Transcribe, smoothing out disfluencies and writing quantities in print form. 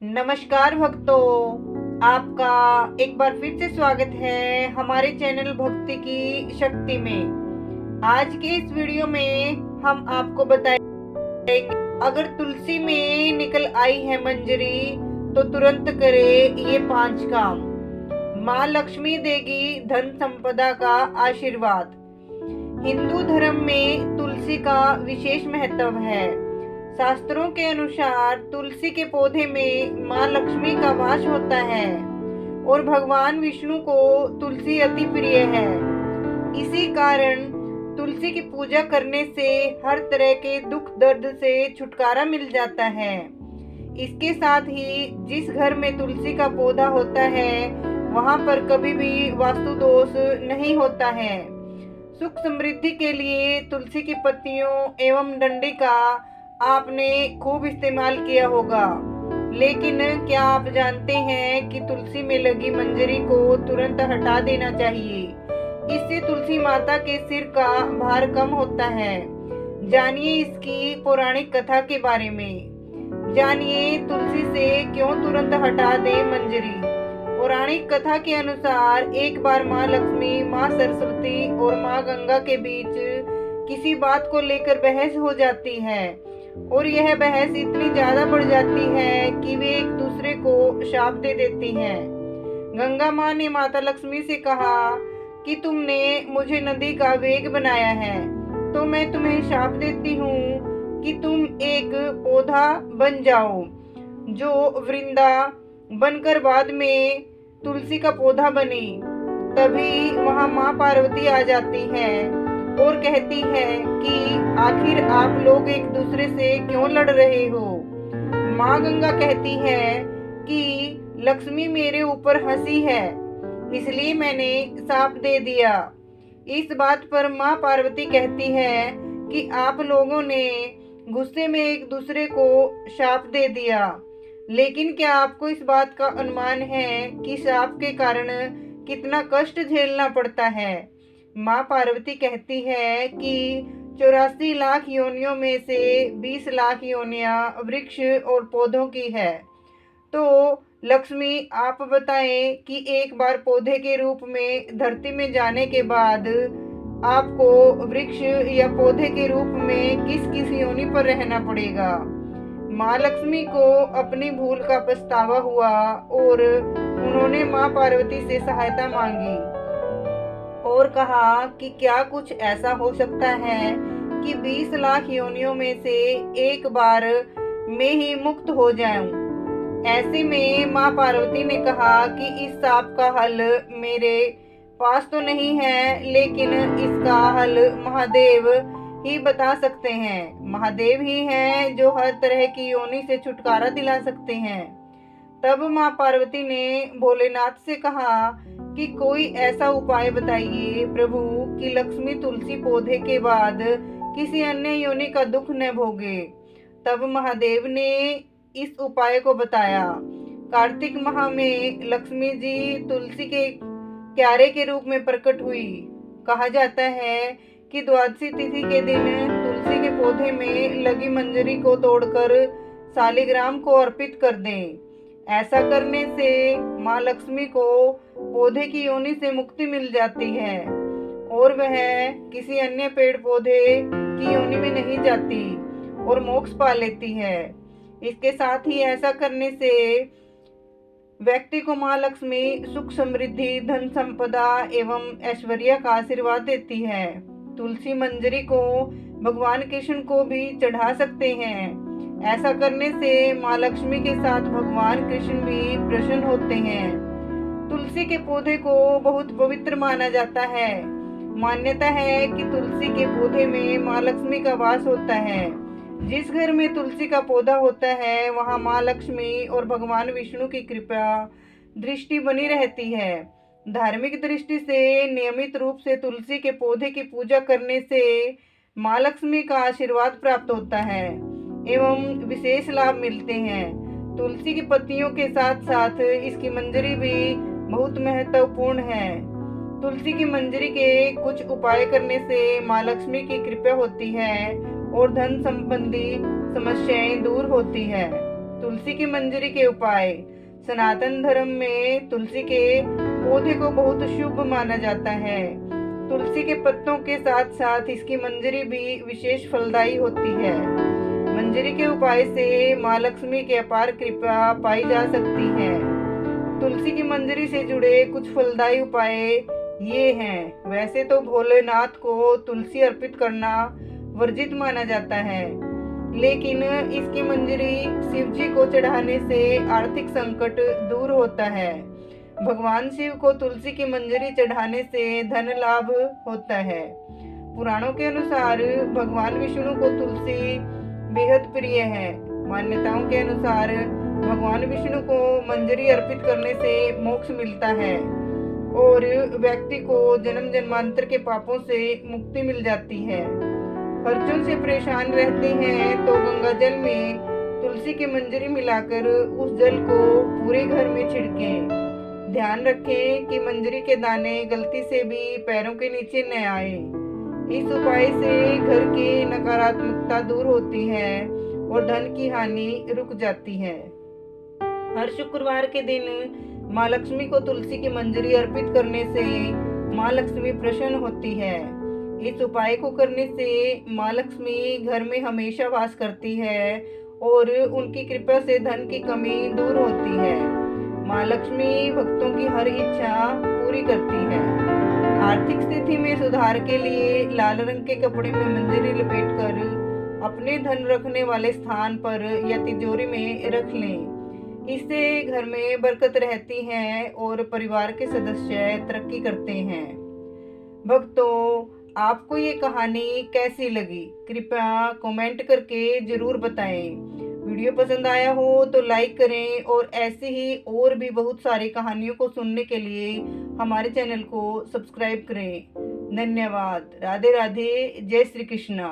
नमस्कार भक्तों, आपका एक बार फिर से स्वागत है हमारे चैनल भक्ति की शक्ति में। आज के इस वीडियो में हम आपको बताएंगे, अगर तुलसी में निकल आई है मंजरी तो तुरंत करे ये 5 काम। माँ लक्ष्मी देगी धन संपदा का आशीर्वाद। हिंदू धर्म में तुलसी का विशेष महत्व है। शास्त्रों के अनुसार तुलसी के पौधे में माँ लक्ष्मी का वास होता है और भगवान विष्णु को तुलसी अति प्रिय है। इसी कारण तुलसी की पूजा करने से हर तरह के दुख दर्द से छुटकारा मिल जाता है। इसके साथ ही जिस घर में तुलसी का पौधा होता है वहां पर कभी भी वास्तु दोष नहीं होता है। सुख समृद्धि के लिए तुलसी की पत्तियों एवं डंडे का आपने खूब इस्तेमाल किया होगा, लेकिन क्या आप जानते हैं कि तुलसी में लगी मंजरी को तुरंत हटा देना चाहिए। इससे तुलसी माता के सिर का भार कम होता है। जानिए इसकी पौराणिक कथा के बारे में। जानिए तुलसी से क्यों तुरंत हटा दे मंजरी। पौराणिक कथा के अनुसार एक बार माँ लक्ष्मी, माँ सरस्वती और माँ गंगा के बीच किसी बात को लेकर बहस हो जाती है और यह बहस इतनी ज्यादा बढ़ जाती है कि वे एक दूसरे को शाप दे देती हैं। गंगा माँ ने माता लक्ष्मी से कहा कि तुमने मुझे नदी का वेग बनाया है, तो मैं तुम्हें शाप देती हूँ कि तुम एक पौधा बन जाओ जो वृंदा बनकर बाद में तुलसी का पौधा बनी। तभी वहाँ माँ पार्वती आ जाती है और कहती है कि आखिर आप लोग एक दूसरे से क्यों लड़ रहे हो। माँ गंगा कहती है कि लक्ष्मी मेरे ऊपर हंसी है, इसलिए मैंने शाप दे दिया। इस बात पर माँ पार्वती कहती है कि आप लोगों ने गुस्से में एक दूसरे को शाप दे दिया, लेकिन क्या आपको इस बात का अनुमान है कि शाप के कारण कितना कष्ट झेलना पड़ता है। माँ पार्वती कहती है कि 84 लाख योनियों में से 20 लाख योनियां वृक्ष और पौधों की है। तो लक्ष्मी आप बताएं कि एक बार पौधे के रूप में धरती में जाने के बाद आपको वृक्ष या पौधे के रूप में किस किस योनि पर रहना पड़ेगा। माँ लक्ष्मी को अपनी भूल का पछतावा हुआ और उन्होंने माँ पार्वती से सहायता मांगी और कहा कि क्या कुछ ऐसा हो सकता है कि 20 लाख योनियों में से एक बार मैं ही मुक्त हो जाऊं। ऐसे में माँ पार्वती ने कहा कि इस शाप का हल मेरे पास तो नहीं है, लेकिन इसका हल महादेव ही बता सकते हैं। महादेव ही हैं जो हर तरह की योनि से छुटकारा दिला सकते हैं। तब माँ पार्वती ने भोलेनाथ से कहा कि कोई ऐसा उपाय बताइए प्रभु कि लक्ष्मी तुलसी पौधे के बाद किसी अन्य योनि का दुख न भोगे। तब महादेव ने इस उपाय को बताया। कार्तिक माह में लक्ष्मी जी तुलसी के क्यारे के रूप में प्रकट हुई। कहा जाता है कि द्वादशी तिथि के दिन तुलसी के पौधे में लगी मंजरी को तोड़कर शालिग्राम को अर्पित कर दें। ऐसा करने से माँ लक्ष्मी को पौधे की योनि से मुक्ति मिल जाती है और वह किसी अन्य पेड़ पौधे की योनि में नहीं जाती और मोक्ष पा लेती है। इसके साथ ही ऐसा करने से व्यक्ति को माँ लक्ष्मी सुख समृद्धि, धन संपदा एवं ऐश्वर्य का आशीर्वाद देती है। तुलसी मंजरी को भगवान कृष्ण को भी चढ़ा सकते हैं। ऐसा करने से माँ लक्ष्मी के साथ भगवान कृष्ण भी प्रसन्न होते हैं। तुलसी के पौधे को बहुत पवित्र माना जाता है। मान्यता है कि तुलसी के पौधे में माँ लक्ष्मी का वास होता है। जिस घर में तुलसी का पौधा होता है वहाँ माँ लक्ष्मी और भगवान विष्णु की कृपा दृष्टि बनी रहती है। धार्मिक दृष्टि से नियमित रूप से तुलसी के पौधे की पूजा करने से माँ लक्ष्मी का आशीर्वाद प्राप्त होता है एवं विशेष लाभ मिलते हैं। तुलसी की पत्तियों के साथ साथ इसकी मंजरी भी बहुत महत्वपूर्ण है। तुलसी की मंजरी के कुछ उपाय करने से माँ लक्ष्मी की कृपा होती है और धन संबंधी समस्याएं दूर होती है। तुलसी की मंजरी के उपाय। सनातन धर्म में तुलसी के पौधे को बहुत शुभ माना जाता है। तुलसी के पत्तों के साथ साथ इसकी मंजरी भी विशेष फलदायी होती है। मंजरी के उपाय से माँ लक्ष्मी की अपार कृपा पाई जा सकती है। तुलसी की मंजरी से जुड़े कुछ फलदायी उपाय ये हैं। वैसे तो भोलेनाथ को तुलसी अर्पित करना वर्जित माना जाता है, लेकिन इसकी मंजरी शिव जी को चढ़ाने से आर्थिक संकट दूर होता है। भगवान शिव को तुलसी की मंजरी चढ़ाने से धन लाभ होता है। पुराणों के अनुसार भगवान विष्णु को तुलसी बेहद प्रिय है। मान्यताओं के अनुसार भगवान विष्णु को मंजरी अर्पित करने से मोक्ष मिलता है और व्यक्ति को जन्म जन्मांतर के पापों से मुक्ति मिल जाती है। खर्चों से परेशान रहते हैं तो गंगा जल में तुलसी की मंजरी मिलाकर उस जल को पूरे घर में छिड़कें। ध्यान रखें कि मंजरी के दाने गलती से भी पैरों के नीचे न आए। इस उपाय से घर की नकारात्मकता दूर होती है और धन की हानि रुक जाती है। हर शुक्रवार के दिन माँ लक्ष्मी को तुलसी की मंजरी अर्पित करने से माँ लक्ष्मी प्रसन्न होती है। इस उपाय को करने से माँ लक्ष्मी घर में हमेशा वास करती है और उनकी कृपा से धन की कमी दूर होती है। माँ लक्ष्मी भक्तों की हर इच्छा पूरी करती है। आर्थिक स्थिति में सुधार के लिए लाल रंग के कपड़े में मंजरी लपेटकर अपने धन रखने वाले स्थान पर या तिजोरी में रख लें। इससे घर में बरकत रहती है और परिवार के सदस्य तरक्की करते हैं। भक्तों, आपको ये कहानी कैसी लगी? कृपया कमेंट करके जरूर बताएं। वीडियो पसंद आया हो तो लाइक करें और ऐसे ही और भी बहुत सारी कहानियों को सुनने के लिए हमारे चैनल को सब्सक्राइब करें। धन्यवाद। राधे राधे। जय श्री कृष्णा।